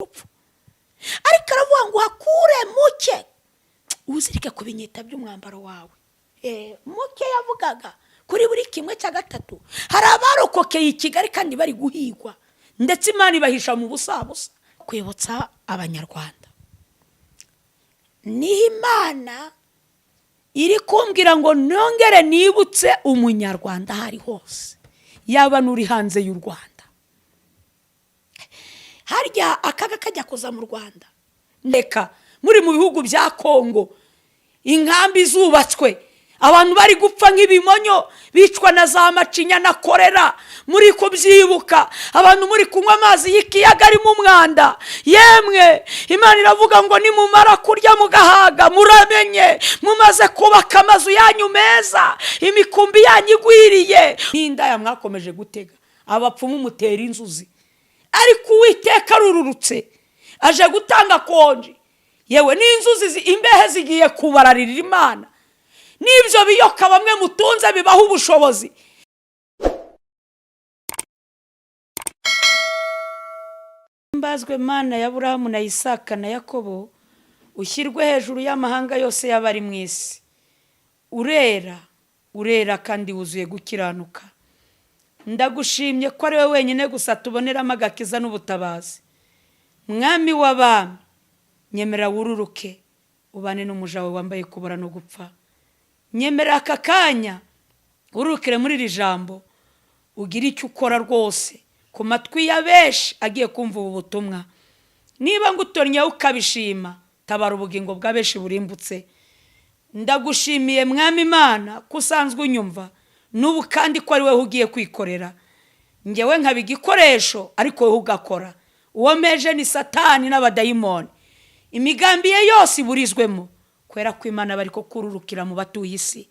ariko aravuga ngo hakure muke uzirike ku binyita by'umwambaro wawe. Muke yavugaga kuri buri kimwe cya gatatu. Hari abarokokeye i Kigali kandi bari guhigwa, ndetse Imana ibahisha mu busabusa. Kwibutsa abanyarwanda, ni Imana iri kumbwira ngo nongere nibutse umunyarwanda hari hose, yaba nuri hanze y'u Rwanda. Harya akaga kajya kuza mu Rwanda, ndeka muri mu bihugu bya Kongo inkambi zubatswe, abantu bari gupfa nk'ibimonyo, bicwa na za macinya na korera, muri kubyibuka, abantu muri kunywa amazi y'ikiyaga arimo umwanda. Yemwe Imana iravuga ngo nimumara kurya mugahaga, muramenye mumaze kubaka amazu yanyu meza, imikumbi yanyu igwiriye. N'indaya mwakomeje gutega, abapfumu mutera inzuzi, ariko Uwiteka arururutse aje gutanga konji. Yewe n'inzuzi imbehe zigiye kubararira Imana, n'ibyo biyoka bamwe mutunze bibaho ubushobozi. Mbazwe Mana ya Aburahamu na Isaka na Yakobo, ushyirwe hejuru y'amahanga yose y'abari mu isi. Urera kandi wuzuye gukiranuka. Ndagushimye ko ari wowe wenyine gusa tuboneramo agakiza n'ubutabazi. Mwami w'abami, nyemera wururuke ubane n'umuja wawe wambaye kubura no gupfa. Nyemera aka kanya urukire muri iri jambo, ugire icyo ukora rwose ku matwi ya benshi agiye kumva ubu butumwa. Niba ngutornya ukabishima, tabara ubugingo bwa benshi burimbutse. Ndagushimiye Mwami Imana ko usanzwe unyumva, n'ubu kandi ko ari wowe ugiye kwikorera. Njyewe nkaba igikoresho ariko wowe ugakora. Uwo meje ni Satani n'abadayimoni, imigambi ye yose iburizwemo, kwera ko Imana bari ko kururukira mu batuye isi.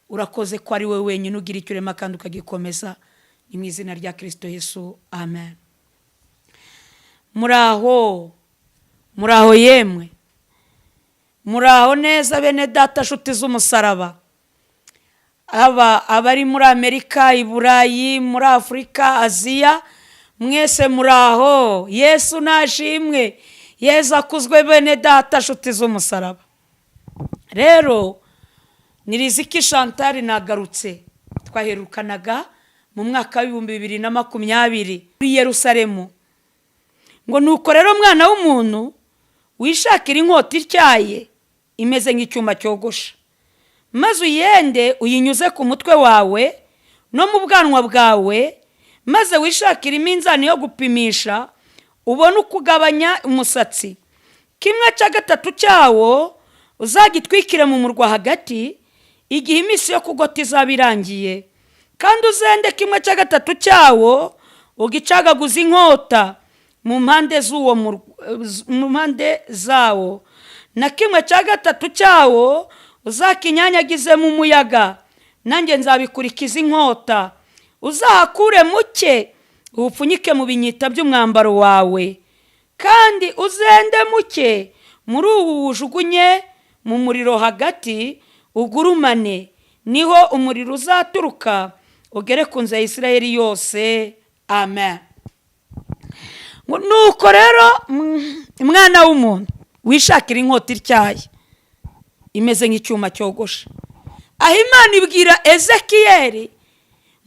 Urakoze ko ari wowe wenyine ugira icyo urema kandi ukagikomeza. Ni mu izina rya Kristo Yesu, amen. Muraho yemwe, muraho neza bene data nshuti z'umusaraba. Abari muri Amerika, i Burayi, muri Afurika, Aziya, mwese muraho. Yesu nashimwe, Yesu akuzwe bene data nshuti z'umusaraba. Rero ni Riziki Chantal nagarutse, twaherukanaga mu mwaka wa 2020 muri Yerusalemu. Ngo nuko rero mwana w'umuntu wishakira inkota ityaye imeze nk'icyuma cyogosha, maze uyende uyinyuze ku mutwe wawe no mu bwanwa bwawe, maze wishakira iminzani yo gupimisha ubone ukugabanya umusatsi. Kimwe cya gatatu cyawo uzagitwikire mu murwa hagati igihe iminsi yo kugota izaba irangiye, kandi uzende kimwe cya gatatu cyawo ugicagaguza inkota mu mpande zawo, na kimwe cya gatatu cyawo uzakinyanyagize mu muyaga, nanjye nzabikurikiza inkota. Uzahakure muke upfunyike mu binyita by'umwambaro wawe, kandi uzende muke muri ubu ujugunye mu muriro hagati ugurumane, niho umuriro uzaturuka ugere ku nzu ya Isirayeli yose. Amen. Nuko rero mwana w'umuntu wishakira inkota ityaye imeze nk'icyuma cyogosha. Aho Imana ibwira Ezekiyeli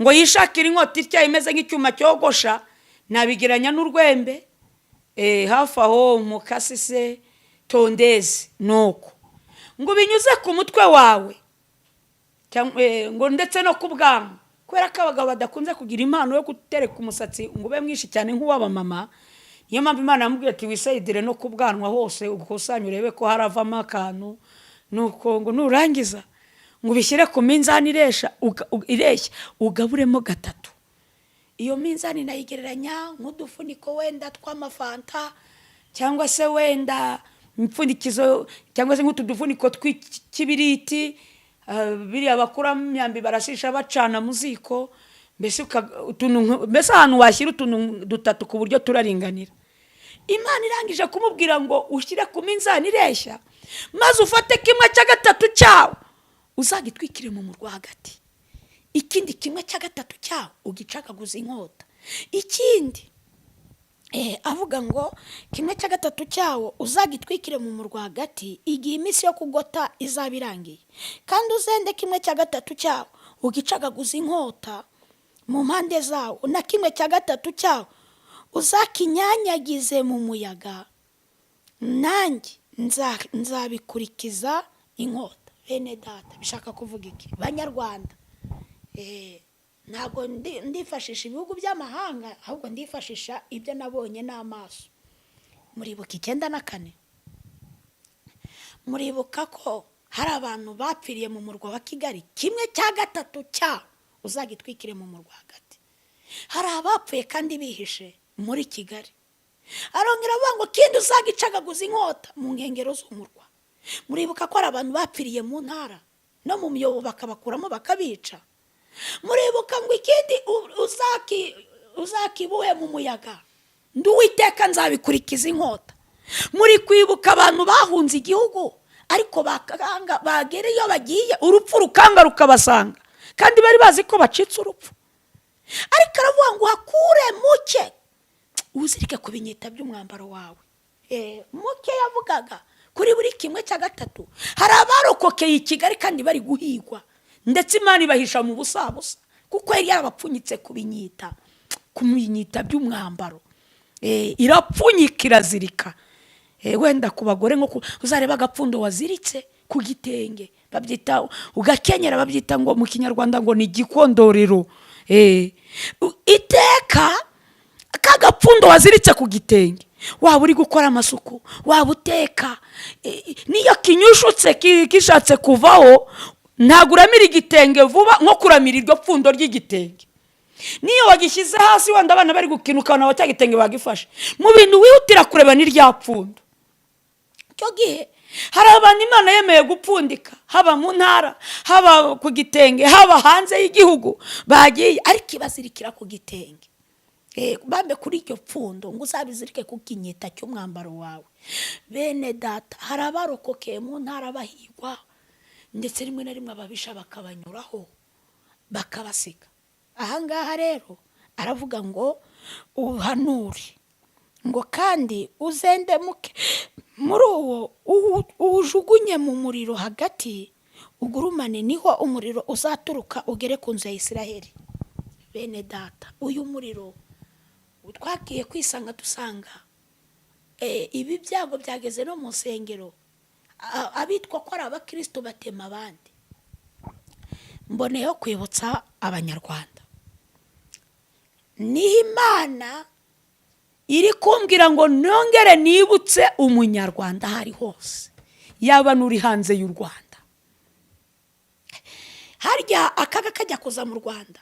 ngo yishakira inkota ityaye imeze nk'icyuma cyogosha, nabigiranya n'urwembe hafi aho mukasi se tondezi, nuko ngo binyuze ku mutwe wawe ngo ndetse no ku bwanwa, kubera ko abagabo badakunze kugira impano yo gutereka umusatsi ngo ube mwinshi cyane nk'uw'abamama. Niyo mpamvu Imana yamubwiye ati wisayidire no ku bwanwa hose ukusanye urebe ko haravamo akantu. Nuko ngo nurangiza ngo ubishyire ku minzani ireshya ugaburemo gatatu. Iyo minzani nayigereranya nk'udufuniko wenda tw'amafanta, cyangwa se wenda impfundikizo, cyangwa se nk'utu dufuniko tw'ikibiriti, biriya bakura myambi barashisha bacana mu ziko. Mbese ahantu washyira utuntu dutatu ku buryo turaringanira. Imana irangije kumubwira ngo ushyire ku minzani ireshya, maze ufate kimwe cya gatatu cyawo uzagitwikire mu murwa hagati, ikindi kimwe cya gatatu cyawo ugicagaguza inkota, ikindi avuga ngo 1/3 cyawo uzagitwikire mu murwa hagati igihe iminsi yo kugota izaba irangiye, kandi uzende 1/3 cyawo ugicagaguza inkota mu mpande zawo, na 1/3 cyawo uzakinyanyagize mu muyaga, nanjye nzabikurikiza inkota. Bene data, bishaka kuvuga iki banyarwanda? Ntabwo ndifashisha ibihugu by'amahanga, ahubwo ndifashisha ibyo nabonye n'amaso. Muribuka 94? Muribuka ko hari abantu bapfiriye mu murwa wa Kigali, 1/3 cyawo uzagitwikire mu murwa hagati. Hari abapfuye kandi bihishe muri Kigali. Arongera avuga ngo kindi uzagicagaguza inkota mu nkengero z'umurwa. Muribuka ko hari abantu bapfiriye mu ntara no mu miyobo bakabakuramo bakabica. Muribuka ngo ikindi uzakibuhe mu muyaga, ndi Uwiteka nzabikurikiza inkota. Muri kwibuka abantu bahunze igihugu ariko bakanga bagera iyo bagiye urupfu rukanga rukabasanga, kandi bari bazi ko bacitse urupfu. Ariko aravuga ngo hakure muke uzirike ku binyita by'umwambaro wawe. Muke yavugaga kuri buri 1/3. Hari abarokokeye i Kigali kandi bari guhigwa, ndetse Imana ibahisha mu busabusa kuko yari yarabapfunyitse ku binyita by'umwambaro. Irapfunyika irazirika. Wenda ku bagore nko uzareba agapfundo waziritse ku gitenge, babyita ugakenyera, babyita ngo mu Kinyarwanda ngo ni igikondorero. Iteka kagapfundo waziritse ku gitenge, waba uri gukora amasuku, waba uteka, niyo kinyushutse kishatse kuvaho, ntabwo uramira igitenge vuba nko kuramira iryo pfundo ry'igitenge. Niyo wagishyize hasi wenda abana bari gukinuka na wacya gitenge bagifashe, mu bintu wihutira kureba ni rya pfundo. Cyo gihe hari abantu Imana yemeye gupfundika, haba mu ntara, haba ku gitenge, haba hanze y'igihugu, bagiye ariko ibazirikira ku gitenge. Bambe kuri iryo pfundo ngo uzabizirike ku kinyita cy'umwambaro wawe. Bene data, hari abarokokeye mu ntara bahigwa, ndetse rimwe na rimwe ababisha bakabanyuraho bakabasiga. Ahangaha rero aravuga ngo uhanure ngo kandi uzendemuke muri uwo ujugunye mu muriro hagati, ugurumane, niho umuriro uzaturuka ugere ku nzu ya Isiraheli. Bene data, uyu muriro twagiye kwisanga dusanga ibi byago byageze no mu nsengero, abitwa ko ari abakristo batema abandi. Mboneyeho kwibutsa abanyarwanda, ni Imana iri kumbwira ngo nongere nibutse umunyarwanda hari hose, yaba nuri hanze y'u Rwanda. Harya akaga kajya kuza mu Rwanda,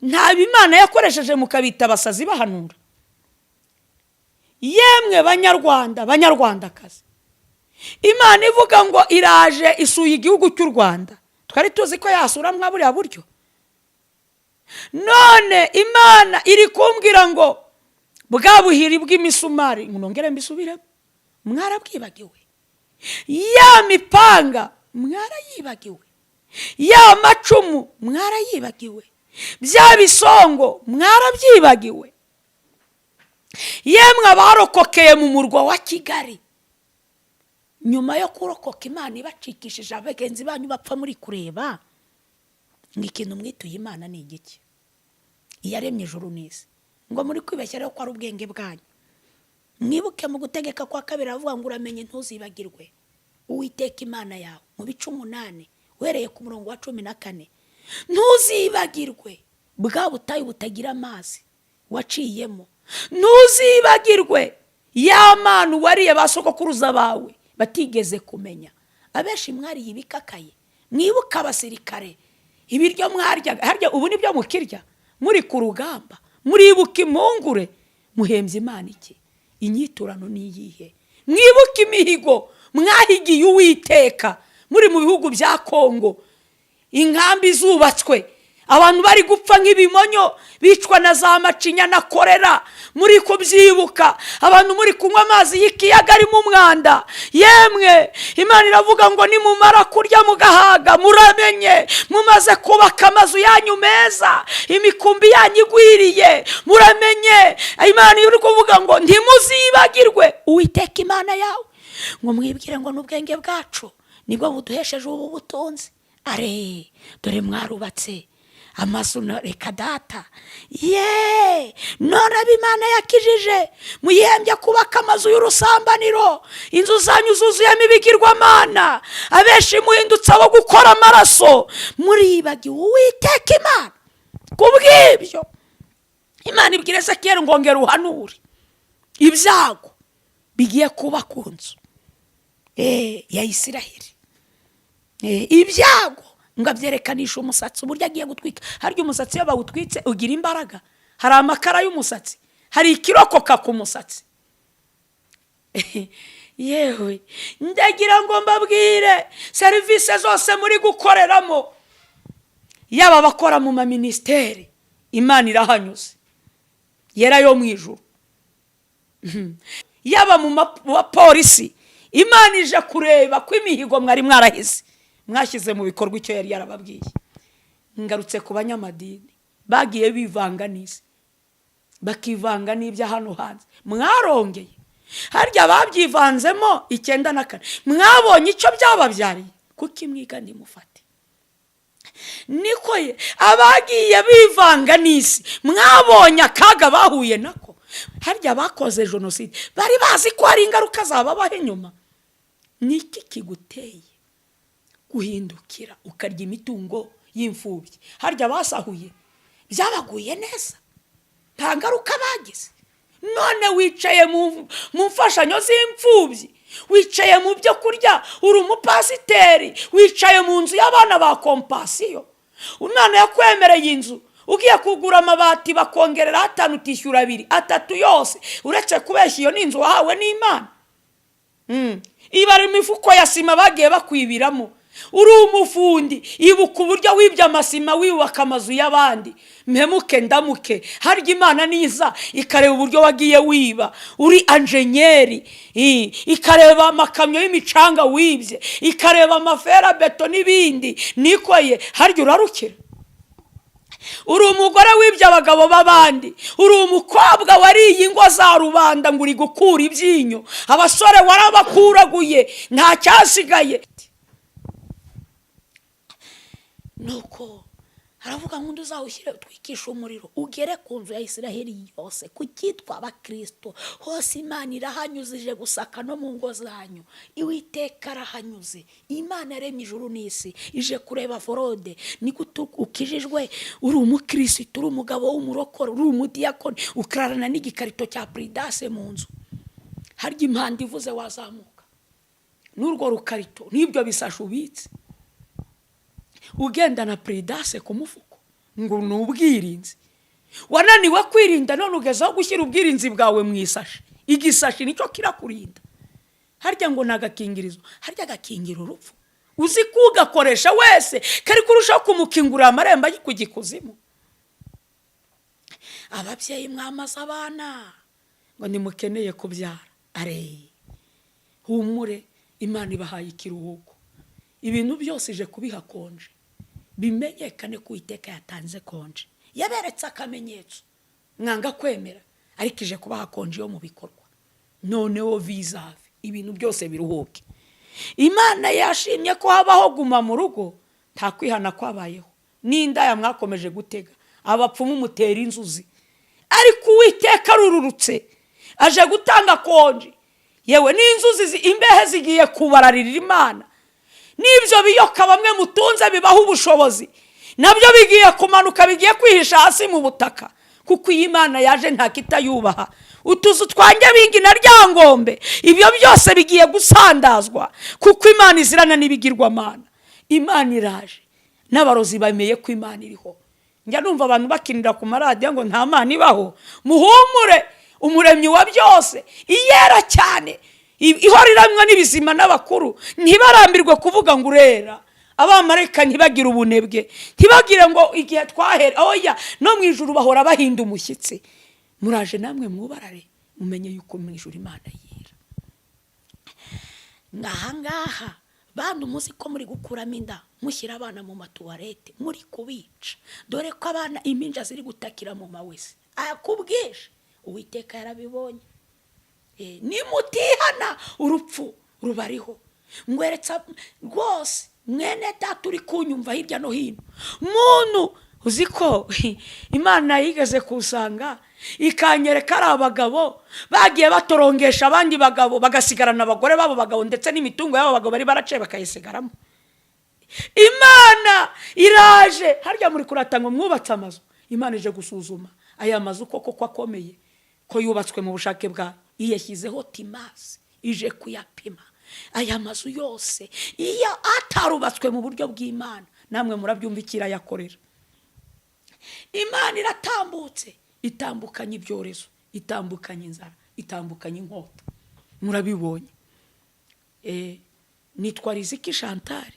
nta Imana yakoresheje mukabita abasazi bahanura. Yemwe banyarwanda, banyarwandakazi, Imana ivuga ngo iraje isuye igihugu cy'u Rwanda, twari tuzi ko yasura mwa buriya buryo. None Imana iri kumbwira ngo bwa buhiri bw'imisumari nongere mbisubiremo, mwarabwibagiwe. Ya mipanga mwarayibagiwe, ya macumu mwarayibagiwe, bya bisongo mwarabyibagiwe. Yemwe abarokokeye mu murwa wa Kigali, nyuma yo kurokoka Imana ibacikishije abagenzi banyu bapfa muri kureba, ngikintu mwituye Imana ni igiki? Iyaremye ijuru n'isi. Ngo muri kwibeshya rero ko ari ubwenge bwanyu. Mwibuke mu gutegeka kwa kabiri avuga ngo uramenye ntuzibagirwe Uwiteka Imana yawe, mu bice 8 uhereye ku murongo wa 14. Ntuzibagirwe bwa butayu butagira amazi waciyemo, ntuzibagirwe ya Mana wariye basogokuruza bawe batigeze kumenya. Abenshi mwari ibikakaye, mwibuka abasirikare, ibiryo mwaryaga, harya ubu nibyo mukirya muri ku rugamba, muribuka impungure, muhembye Imana iki? Inyiturano ni iyihe? Mwibuka imihigo mwahigiye Uwiteka muri mu bihugu bya Kongo, inkambi zubatswe, abantu bari gupfa nk'ibimonyo bicwa na za macinya na korera, muri kubyibuka, abantu muri kunywa amazi y'ikiyaga arimo umwanda. Yemwe Imana iravuga ngo nimumara kurya mugahaga muramenye mumaze kubaka amazu yanyu meza, imikumbi yanyu igwiriye, muramenye. Imana iri kuvuga ngo ntimuzibagirwe Uwiteka Imana yawe, ngo mwibwire ngo n'ubwenge bwacu nibwo buduhesheje ubu butunzi. Dore mwarubatse amazu reka data, none ab'Imana yakijije muyihembye kubaka amazu y'urusambaniro, inzu zanyu zuzuyemo ibigirwamana, abenshi muhindutse abo gukora amaraso, muribagiwe Uwiteka Imana. Kubw'ibyo Imana ibwira Ezekiyeli ngo ngera uhanure ibyago bigiye kuba ku nzu ya Isiraheli. Ibyago ngo abyerekanisha umusatsi uburyo agiye gutwika. Harya umusatsi iyo bawutwitse ugira imbaraga, hari amakara y'umusatsi, hari ikirokoka ku musatsi. Yewe ndagira ngo mbabwire serivisi zose muri gukoreramo, yaba abakora mu maministeri, Imana irahanyuze yera yo mu ijuru, yaba mu bapolisi, Imana ije kureba ko imihigo mwari mwarahize mwashyize mu bikorwa icyo yari yarababwiye. Ngarutse ku banyamadini bagiye bivanga n'isi, bakivanga n'ibya hano hanze. Mwarongeye, harya babyivanzemo 94, mwabonye icyo byababyariye, kuko imwiga ndimufate. Niko ye abagiye bivanga n'isi, mwabonye akaga bahuye nako. Harya bakoze jenoside bari bazi ko hari ingaruka zababaho inyuma. Niki kiguteye guhindukira ukarya imitungo y'imfubyi? Harya basahuye byabaguye neza, nta ngaruka bagize. None wicaye mu mfashanyo z'imfubyi, wicaye mu byo kurya, uri umupasiteri, wicaye mu nzu y'abana ba kompasiyo. Umwana yakwemereye inzu, ugiye kugura amabati bakongerera 5 utishyura 2, 3 yose, uretse kubeshya iyo ni inzu wahawe n'Imana. Ibari imifuko ya sima bagiye bakwibiramo. Uri umufundi, ibuka uburyo wibye amasima wibaka amazu y'abandi. Mpemuke ndamuke, harya Imana niza ikareba uburyo wagiye wiba. Uri enjenyeri, ikareba amakamyo y'imicanga wibye, ikareba amafera beto n'ibindi. Nikoye harya urarukira. Uri umugore wibye abagabo b'abandi, uri umukobwa wariye ingo za rubanda ngo uri gukura ibyinyo, abasore warabakuraguye nta cyasigaye. Nuko haravuga ngo uzawushyire utwikisha umuriro ugere ku nzu ya Isiraheli yose, ku cyitwa abakristo hose. Imana irahanyuzije gusaka no mu ngo zanyu. Uwiteka arahanyuze. Imana yaremye ijuru n'isi ije kureba forode. Ni gute ukijijwe uri umukristo, uri umugabo w'umurokoro, uri umudiyakoni, ukararana n'igikarito cya Pridase mu nzu? Harya impanda ivuze wazamuka n'urwo rukarito n'ibyo bisasha ubitse, ugenda na Pridase ku mufuko ngo n'ubwirinzi. Wananiwe kwirinda none ugezaho gushyira ubwirinzi bwawe mu isashi. Igisashi nicyo kirakurinda. Harya ngo nagakingirizo, harya gakingira urupfu. Uzi kugakoresha wese kari kurushaho kumukingurira amarembo y'ikugikuzimu. Ababyeyi mwamaza abana ngo nimukeneye kubyara, humure, Imana ibahaye ikiruhuko. Ibintu byose ije kubiha konje, bimenyekane ko Uwiteka yatanze konje. Yaberetse akamenyetso mwanga kwemera, ariko ije kubaha konje yo mu bikorwa. Noneho vizave ibintu byose biruhuke. Imana yashimye ko habaho guma mu rugo, nta kwihana kwabayeho. N'indaya mwakomeje gutega, abapfumu mutera inzuzi, ariko Uwiteka rururutse aje gutanga konje. Yewe n'inzuzi imbehe zigiye kubararira Imana. Nibyo biyoka bamwe mutunze bibaho ubushobozi, nabyo bigiye kumanuka, bigiye kwihisha hasi mu butaka, kuko iyi Imana yaje nta kitayubaha. Utuzu twanjye bingi na ryangombe, ibyo byose bigiye gusandazwa, kuko Imana izirana n'ibigirwamana. Imana iraje, n'abarozi bameye ko Imana iriho. Njya numva abantu bakinira ku maradiyo ngo nta Mana ibaho. Muhumure, umuremyi wa byose, iyera cyane, ihora iramwa n'ibizima n'abakuru, ntibarambirwe kuvuga ngo urera. abamarayika ntibagire ubunebwe, ntibagire ngo igihe twahera oya, no mu ijuru bahora bahinda umushyitsi. Muraje namwe mwubarare mumenye yuko mu ijuru Imana yera. Ngaha bantu muzi ko muri gukuramo inda mushyira abana mu matuwarete muri kubica, dore ko abana impinja ziri gutakira mu mawese. Akubwishe Uwiteka yarabibonye. Nimutihana urupfu rubariho. Ngweretsa rwose mwene data uri kunyumva hirya no hino, muntu uzi ko Imana yigeze kusanga ikanyereka ari abagabo bagiye batorongesha abandi bagabo bagasigarana abagore babo bagabo ndetse n'imitungo y'abo bagabo bari baraciye bakayisigaramo. Imana iraje harya muri kurata ngo mwubatse amazu, Imana ije gusuzuma aya mazu koko akomeye ko yubatswe mu bushake bwayo, iyashyizeho timasi ije kuyapima. Aya mazu yose iyo atarubatswe mu buryo bw'Imana, namwe murabyumvikira yakorera. Imana iratambutse, itambukanye ibyorezo, itambukanye inzara, itambukanye inkota. Murabibonye. Nitwa Riziki Chantal,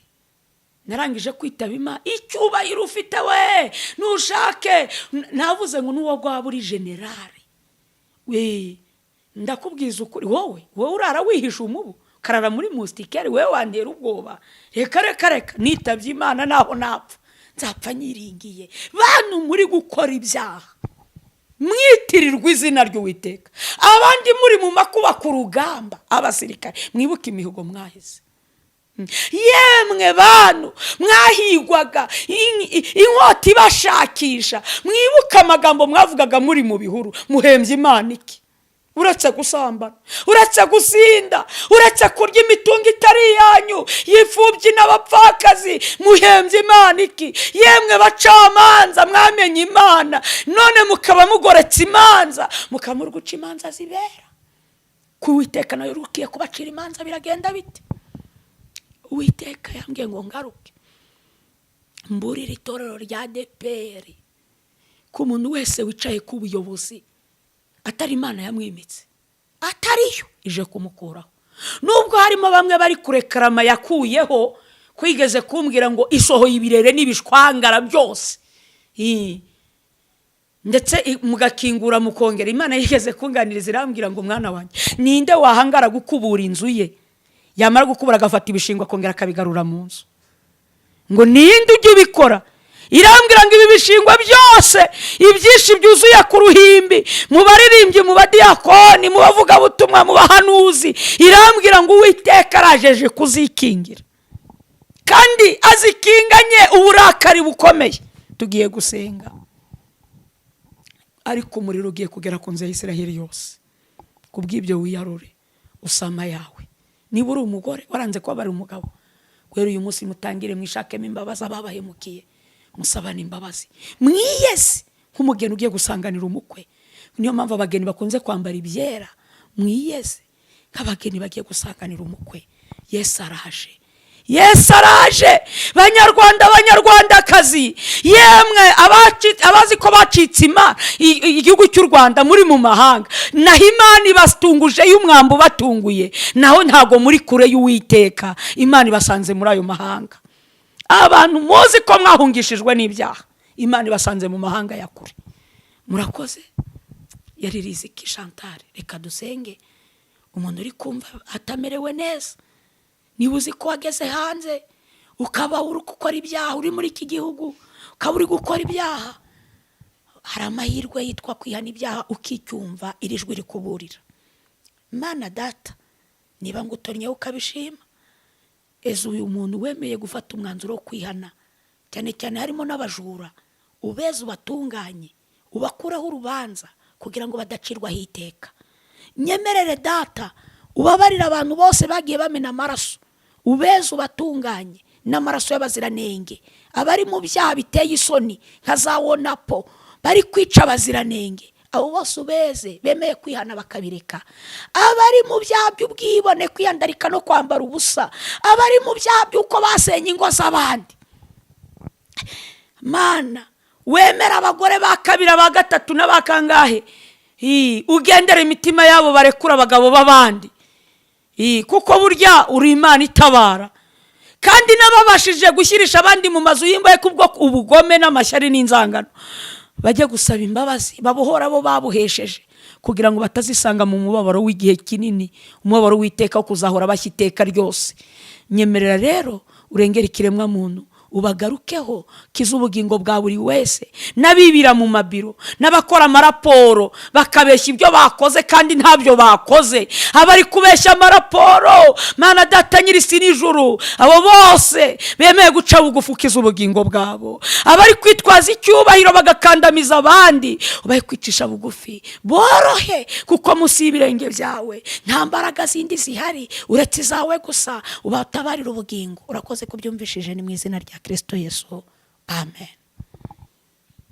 narangije kwitaba Imana. Icyubahiro ufite we nushake, navuze ngo nuwo gwaba uri generale. Ndakubwiza ukuri, wowe urara wihisha umubu, karara muri mustikeri, wewe wandera ubwoba. Reka nitabye Imana naho napfa nzapfa nyiringiye. Bantu muri gukora ibyaha mwitirirwa izina ry'Uwiteka, abandi muri mu makuba ku rugamba, abasirikare mwibuke imihigo mwahize. Yemwe bantu mwahigwaga inkota ibashakisha, mwibuke amagambo mwavugaga muri mu bihuru, muhembye Imana iki? Uretse gusambana, uretse gusinda, uretse kurya imitungo itari yanyu y'imfubyi n'abapfakazi, muhembye Imana iki? Yemwe bacamanza mwamenye Imana, none mukaba mugoretse imanza, mukamuri guca imanza zibera. Kuwiteka nayo rukiye kubacira imanza biragenda bite? Uwiteka yambwiye ngo ngaruke mburira itorero rya ADEPR ko umuntu wese wicaye ku buyobozi atari Imana yamwimitse, atariyo ije kumukuraho. Nubwo harimo bamwe bari kurekarama yakuyeho, kwigeze kumbwira ngo isohoye ibirere n'ibishwangara byose, ndetse mugakingura mukongera. Imana yigeze kunganiriza irambwira ngo mwana wanjye, ninde wahangara gukubura inzu ye, yamara gukubura agafata ibishingwa akongera akabigarura mu nzu? Ngo ninde ujye ubikora? Irambwira ngo ibi bishingwa byose ibyinshi byuzuye ku ruhimbi, mu baririmbyi, mu badiyakoni, mu bavuga butumwa, mu bahanuzi, irambwira ngo Uwiteka arajeje kuzikingira, kandi azikinganye uburakari bukomeye. Tugiye gusenga, ariko umuriro ugiye kugera ku nzu ya Isiraheli yose. Kubw'ibyo wiyarure usama yawe. Niba uri umugore waranze kuba bari umugabo, kwera uyu munsi mutangire mwishakemo imbabazi ababahemukiye, musabane imbabazi, mwiyese nk'umugeni ugiye gusanganira umukwe. Niyo mpamvu abageni bakunze kwambara ibyera, mwiyese nk'abageni bagiye gusanganira umukwe. Yesu araje, Yesu araje. Banyarwanda, banyarwandakazi, yemwe abazi ko bacitse igihugu cy'u Rwanda muri mu mahanga, naho Imana ibastunguje y'umwambo batunguye, naho ntago muri kure y'Uwiteka. Imana ibasanze muri ayo mahanga. Abantu muzi ko mwahungishijwe n'ibyaha, Imana ibasanze mu mahanga ya kure. Murakoze. Yari Riziki Chantal. Reka dusenge. Umuntu uri kumva atamerewe neza, niba uzi ko wageze hanze ukaba uri gukora ibyaha, uri muri iki gihugu ukaba uri gukora ibyaha, hari amahirwe yitwa kwihana ibyaha ukicyumva iri jwi rikuburira. Mana Data, niba ngutonye ukabishima, ezo uyu muntu wemeye gufata umwanzuro wo kwihana, cyane cyane harimo n'abajura, ubeze ubatunganye, ubakuraho urubanza kugira ngo badacirwaho iteka. Nyemerere Data, ubabarira abantu bose bagiye bamena amaraso, ubeze ubatunganye n'amaraso y'abaziranenge, abari mu byaha biteye isoni nka za Wonapo bari kwica abaziranenge, abo bose ubeze bemeye kwihana bakabireka. Abari mu byaha by'ubwibone, kwiyandarika no kwambara ubusa, abari mu byaha by'uko basenye ingo z'abandi, Mana wemera abagore ba kabiri, ba gatatu n'abakangahe, ugendera imitima yabo barekura abagabo b'abandi, kuko burya uri Imana itabara. kandi n'ababashije gushyirisha abandi mu mazu y'imbohe kubwo ubugome n'amashyari n'inzangano bajye gusaba imbabazi babohora abo babuhesheje, kugira ngo batazisanga mu mubabaro w'igihe kinini, umubabaro w'iteka wo kuzahora bashya iteka ryose. Nyemerera rero urengera ikiremwa muntu, ubagarukeho, kiza ubugingo bwa buri wese, n'abibira mu mabiro, n'abakora amaraporo bakabeshya ibyo bakoze kandi ntabyo bakoze, abari kubeshya amaraporo, Mana Data nyir'isi n'ijuru, abo bose bemeye guca bugufi ukiza ubugingo bwabo. Abari kwitwaza icyubahiro bagakandamiza abandi, ubaye kwicisha bugufi borohe, kuko munsi y'ibirenge byawe nta mbaraga zindi zihari uretse izawe gusa, ubatabarira ubugingo. Urakoze kubyumvishije, ni mu izina rya Kristo Yesu, amen.